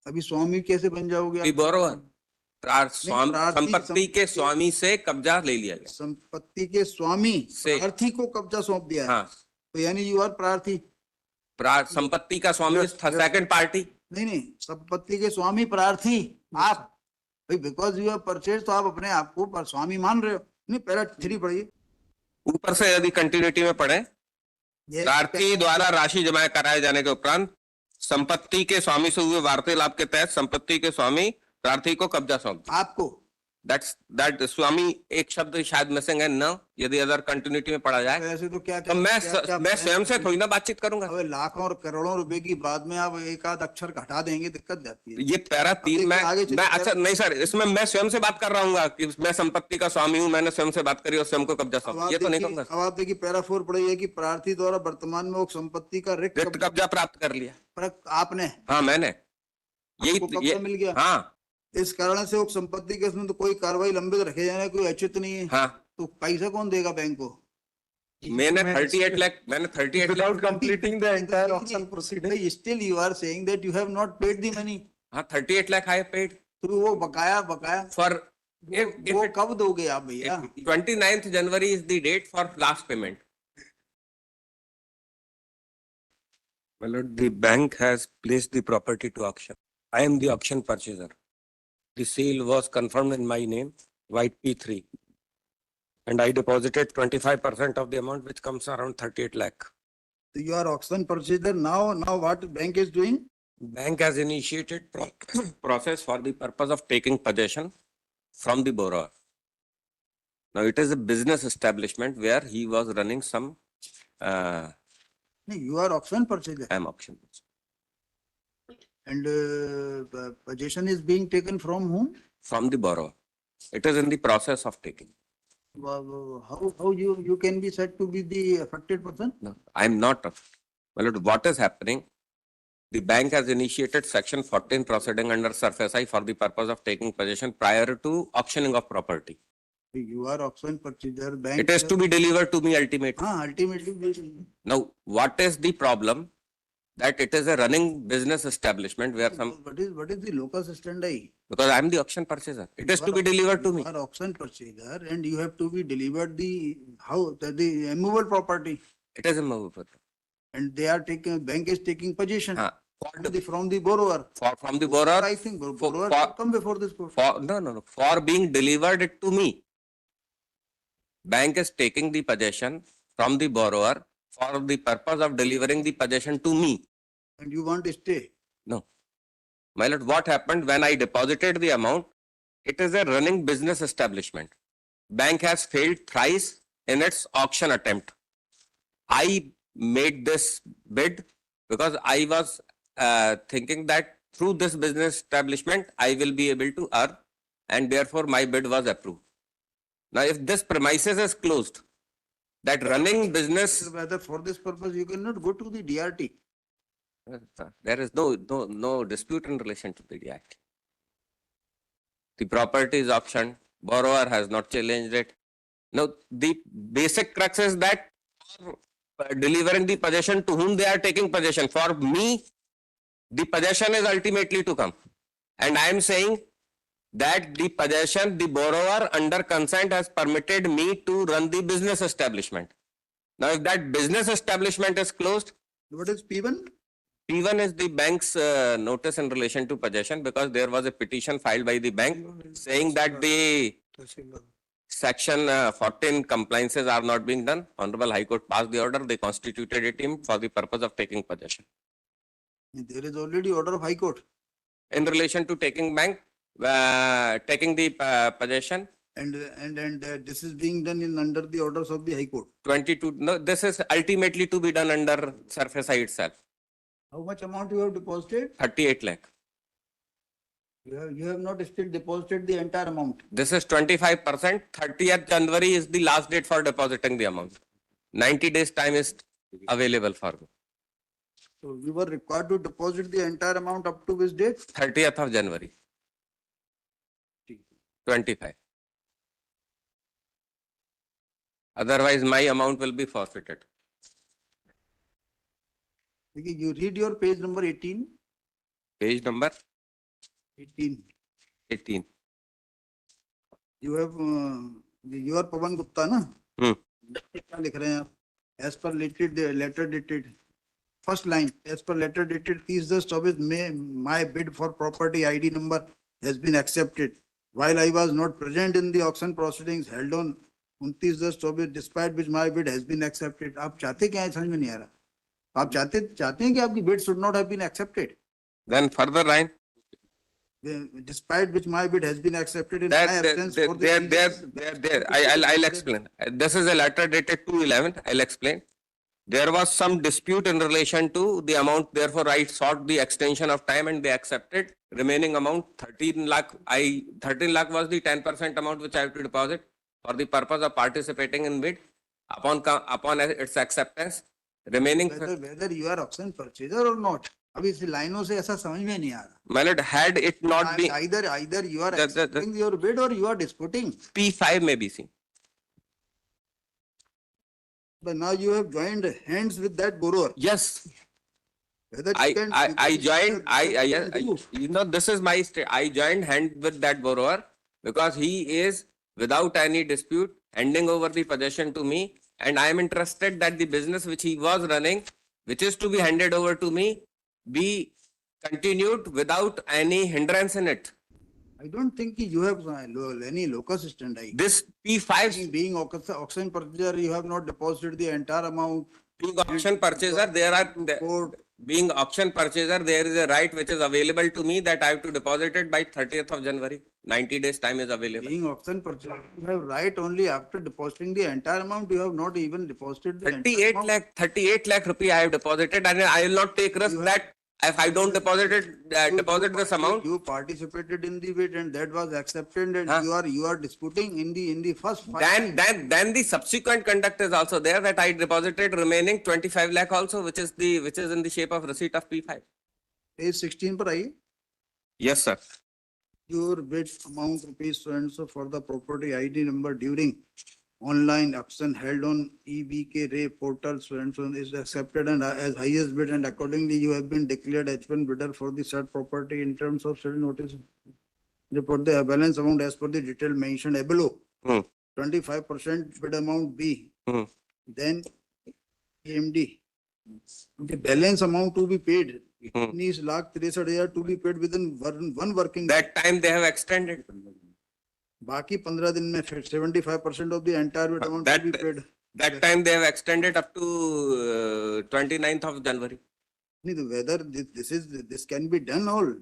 अभी स्वामी कैसे बन जाओगे The आप? borrower, नहीं, प्रार्थी संपत्ति के स्वामी से कब्जा ले लिया गया संपत्ति के स्वामी से। प्रार्थी को कब्जा सौंप दिया है। हाँ, तो यानी यू आर प्रार्थी। संपत्ति का स्वामी सेकंड पार्टी। नहीं नहीं, संपत्ति के स्वामी प्रार्थी आप भाई, बिकॉज यू हैव परचेज, तो आप अपने आप को पर स्वामी मान रहे हो। नहीं, पहला 3 पढ़िए। ऊपर से यदि कंटिन्यूटी में पढ़े, प्रार्थी द्वारा राशि जमा कराए जाने के उपरांत संपत्ति के स्वामी से हुए वार्तालाप के तहत संपत्ति के स्वामी प्रार्थी को कब्जा सौंप आपको। दैट स्वामी एक शब्द शायद मिसिंग है न, यदि अदर कंटिन्यूटी में पढ़ा जाए। ऐसे तो क्या तो मैं स्वयं से थोड़ी ना बातचीत करूंगा। अबे लाखों और करोड़ों रुपए की बाद में आप एक आध अक्षर घटा देंगे, दिक्कत जाती है। ये पैरा 3 मैं अच्छा नहीं सर, इसमें मैं स्वयं से बात कर रहा हूँ कि मैं संपत्ति का स्वामी हूँ, मैंने स्वयं से बात करी और स्वयं को कब्जा सौंपा, ये तो नहीं कहूंगा। अब आप देखिए पैरा 4 पढ़िए कि प्रार्थी द्वारा वर्तमान में वो संपत्ति का रिक्त कब्जा प्राप्त कर लिया। पर आपने? हाँ मैंने, यही मिल गया। हाँ, इस कारण से वो संपत्ति के उसमें तो कोई कार्रवाई लंबित रखे जाने कोई औचित्य नहीं है। हाँ, तो पैसा कौन देगा बैंक को? मैंने 38 lakh without completing the entire auction proceeding. Still you are saying that you have not paid the money. हाँ 38 लाख आई पेड। तो वो बकाया फॉर वो कब दोगे आप भैया? 29th January is the date for last payment. My lord, the bank has placed the property to auction. I am the auction purchaser. The sale was confirmed in my name, White P3. And I deposited 25% of the amount, which comes around 38 lakh. So you are auction purchaser now. Now what bank is doing? Bank has initiated process for the purpose of taking possession from the borrower. Now it is a business establishment where he was running some. No, you are auction purchaser. I am auction purchaser. And possession is being taken from whom? From the borrower. It is in the process of taking. How you can be said to be the affected person? No, I am not affected. Well, what is happening? The bank has initiated Section 14 proceeding under Surface I for the purpose of taking possession prior to auctioning of property. You are auction purchaser. Bank. It is to be delivered to me ultimately. Ultimately. Now, what is the problem? That it is a running business establishment where some. What is the locus standi? Because I am the auction purchaser. It is to be delivered to me. You are auction purchaser and you have to be delivered the immovable property. It is immovable. And they are taking, bank is taking possession from the borrower. From the borrower. I think borrower should come before this court. No. For being delivered it to me. Bank is taking the possession from the borrower for the purpose of delivering the possession to me. And you want to stay? No. My lord, what happened when I deposited the amount? It is a running business establishment. Bank has failed thrice in its auction attempt. I made this bid because I was thinking that through this business establishment, I will be able to earn, and therefore my bid was approved. Now, if this premises is closed, that running business. Whether for this purpose you cannot go to the DRT. There is no dispute in relation to the DRT. The property is auctioned. Borrower has not challenged it. Now, the basic crux is that for delivering the possession to whom they are taking possession. For me, the possession is ultimately to come. And I am saying that the possession, the borrower under consent has permitted me to run the business establishment. Now, if that business establishment is closed. What is P1? P1 is the bank's notice in relation to possession, because there was a petition filed by the bank saying that the Section 14 compliances are not being done. Honorable High Court passed the order. They constituted a team for the purpose of taking possession. There is already order of High Court. In relation to taking taking the possession. And this is being done under the orders of the High Court. 22. No, this is ultimately to be done under Surface I itself. How much amount you have deposited? 38 lakh. You have not still deposited the entire amount. This is 25%. 30th January is the last date for depositing the amount. 90 days time is available for me. So you were required to deposit the entire amount up to which date? 30th of January. 25. Otherwise, my amount will be forfeited. You read your page number 18. Page number 18. You have your Pawan Gupta ना? Hmm. क्या लिख रहे हैं आप? As per letter dated first line, as per letter dated 30/24 May, my bid for property ID number has been accepted. While I was not present in the auction proceedings held on 29/24, despite which my bid has been accepted. आप चाहते क्या है समझ में नहीं आ रहा. आप चाहते हैं कि आपकी bid should not have been accepted. Then further line. Despite which my bid has been accepted in my absence for the There. I'll explain. This is a letter dated 2/11. I'll explain. There was some dispute in relation to the amount, therefore I sought the extension of time and they accepted. Remaining amount 13 lakh, 13 lakh was the 10% amount which I have to deposit for the purpose of participating in bid. Upon its acceptance, remaining. whether you are auction purchaser or not. अभी इस लाइनों से ऐसा समझ में नहीं आ रहा. My lord, had it not been Either you are The- accepting your bid or you are disputing. P5 may be seen. But now you have joined hands with that borrower. Yes, Whether I you can. joined, you can do. you know, this is my state. I joined hand with that borrower because he is without any dispute handing over the possession to me. And I am interested that the business which he was running, which is to be handed over to me, be continued without any hindrance in it. I don't think you have any locus standi. This P5 Being auction purchaser, you have not deposited the entire amount. being auction purchaser, being auction purchaser, there is a right which is available to me that I have to deposit it by 30th of January. 90 days time is available. Being auction purchaser, you have right only after depositing the entire amount. You have not even deposited the entire amount. 38 lakh rupee I have deposited and I will not take risk that if I don't deposit it, deposit this amount. You participated in the bid and that was accepted and Huh? you are disputing in the first five. Then the subsequent conduct is also there that I deposited remaining 25 lakh also, which is in the shape of receipt of P5. Page 16 पर आइए. Yes, sir. Your bid amount rupees so and so for the property ID number during online auction held on EBK Ray portal so and so is accepted and as highest bid and accordingly you have been declared H1 bidder for the said property in terms of said notice. Report the balance amount as per the detail mentioned below. 25% bid amount B. Hmm. Then AMD. The balance amount to be paid. 19,63,000 to be paid within one working day. That time they have extended. बाकी 15 दिन में फिर 75% of the entire bid amount to be paid. That time they have extended up to 29th of January. नहीं तो whether this can be done all.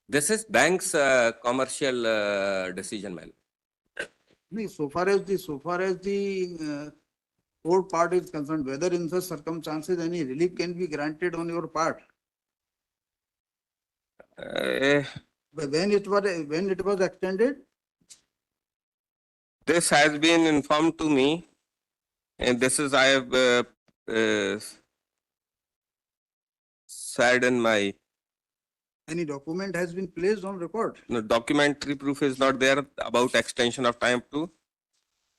This is bank's commercial decision, man. नहीं so far as the court part is concerned, whether in such circumstances any relief can be granted on your part. But when it was extended. This has been informed to me, and this is I have said in my. Any document has been placed on record. No, documentary proof is not there about extension of time to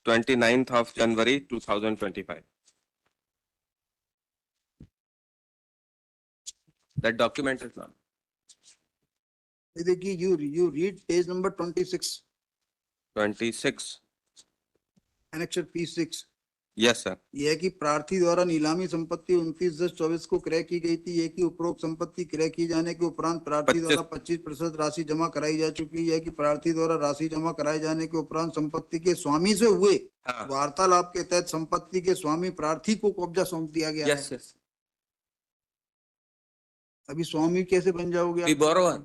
29th of January 2025. That document is not. देखिए you read page number 26. 26. Annexure P6. Yes, sir. यह कि प्रार्थी द्वारा नीलामी संपत्ति 29/24 को क्रय की गई थी. यह कि उपरोक्त संपत्ति क्रय किए जाने के उपरांत प्रार्थी द्वारा 25% राशि जमा कराई जा चुकी है. कि प्रार्थी द्वारा राशि जमा कराए जाने के उपरांत संपत्ति के स्वामी से हुए वार्तालाप के तहत संपत्ति के स्वामी प्रार्थी को कब्जा सौंप दिया गया. Yes, yes. अभी स्वामी कैसे बन जाओगे? The borrower.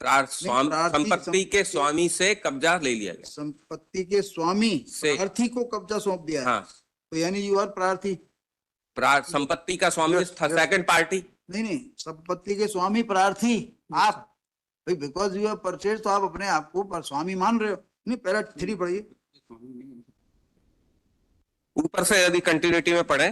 संपत्ति के स्वामी से कब्जा ले लिया गया. संपत्ति के स्वामी से प्रार्थी को कब्जा सौंप दिया है. हाँ. तो यानी यू आर प्रार्थी. संपत्ति का स्वामी सेकंड पार्टी. नहीं संपत्ति के स्वामी प्रार्थी आप भाई बिकॉज यू हैव परचेज तो आप अपने आप को स्वामी मान रहे हो. नहीं पहला 3 पढ़िए. ऊपर से यदि कंटिन्यूटी में पढ़े,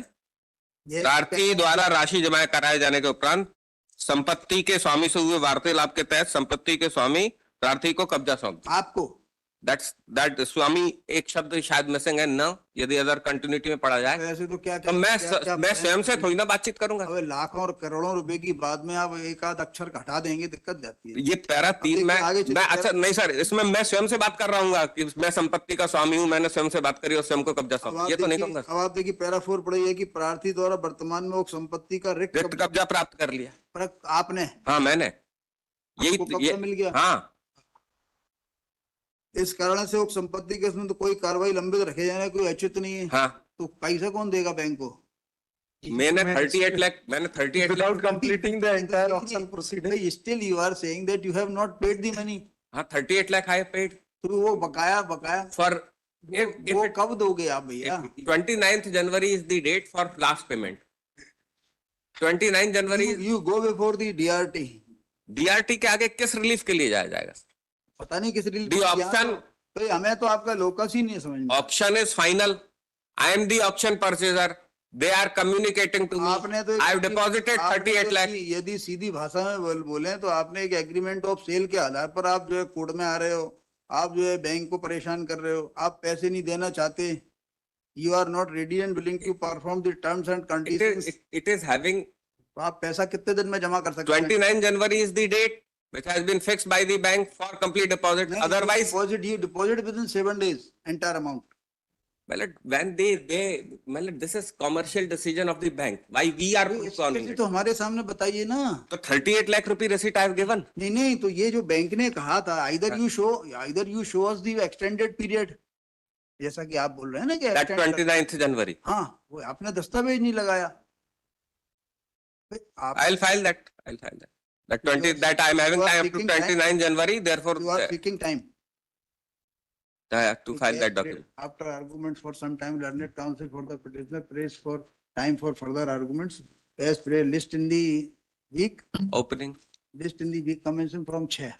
प्रार्थी द्वारा राशि जमा कराए जाने के उपरांत संपत्ति के स्वामी से हुए वार्तालाप के तहत संपत्ति के स्वामी प्रार्थी को कब्जा सौंप. आपको that स्वामी एक शब्द शायद मिसिंग है न, यदि अदर कंटिन्यूटी में पढ़ा जाए ऐसे तो क्या तो मैं स्वयं से थोड़ी ना बातचीत करूंगा। अबे लाखों और करोड़ों रुपए की बाद में आप एक आध अक्षर घटा देंगे, दिक्कत जाती है। ये पैरा तीन देखिए, आगे चलिए, मैं अच्छा नहीं सर, इसमें मैं स्वयं से बात कर रहा हूँ कि मैं संपत्ति का स्वामी हूँ, मैंने स्वयं से बात करी और स्वयं को कब्जा अब सौंपा, आप ये तो नहीं देखिए, कहूंगा। अब आप देखिए पैरा 4 पढ़िए कि प्रार्थी द्वारा वर्तमान में वो संपत्ति का रिक्त कब्जा प्राप्त कर लिया। आपने, हाँ मैंने, यही आपको कब्जा मिल गया। हाँ इस कारण से वो संपत्ति के उसमें तो कोई कार्रवाई लंबित रखे जाने कोई औचित्य नहीं है। हाँ तो पैसा कौन देगा बैंक को? मैंने 38 lakh Without completing the entire auction proceeding. Still you are saying that you have not paid the money. हाँ 38 लाख आई पेड तो वो बकाया फॉर वो कब दोगे आप भैया? 29th January is the date for last payment. 29 January You go before the DRT. DRT के आगे किस रिलीफ के लिए जाया जाएगा? पता नहीं किस रिलीफ The option- तो हमें तो आपका लोकस ही नहीं समझ में। Auction is final. I am the auction purchaser. They are communicating to me. आपने तो I have deposited 38 lakh. यदि सीधी भाषा में बोले तो आपने एक एग्रीमेंट ऑफ सेल के आधार पर आप जो है कोर्ट में आ रहे हो, आप जो है बैंक को परेशान कर रहे हो, आप पैसे नहीं देना चाहते। You are not ready and willing to perform the terms and conditions. It is having आप पैसा कितने दिन में जमा कर सकते हैं? 29 January is the date which has been fixed by the bank for complete deposit. नहीं, Otherwise, you deposit within 7 days entire amount. well, when well, this is commercial decision of the bank. Why we are solving इसके it? तो हमारे सामने बताइए ना। तो 38 लाख रुपए receipt I have given. नहीं नहीं, तो ये जो बैंक ने कहा था either you show us the extended period, जैसा कि आप बोल रहे हैं ना कि That extend 29th January. हाँ, वो आपने दस्तावेज नहीं लगाया। आप I'll file that. I'll file that. That 20 You are- that I am having you are time up to seeking time. 29 January. Therefore, you are seeking time I have to file that Okay, document. after arguments for some time, learned counsel for the petitioner prays for time for further arguments as per list in the week Opening. commencing from 6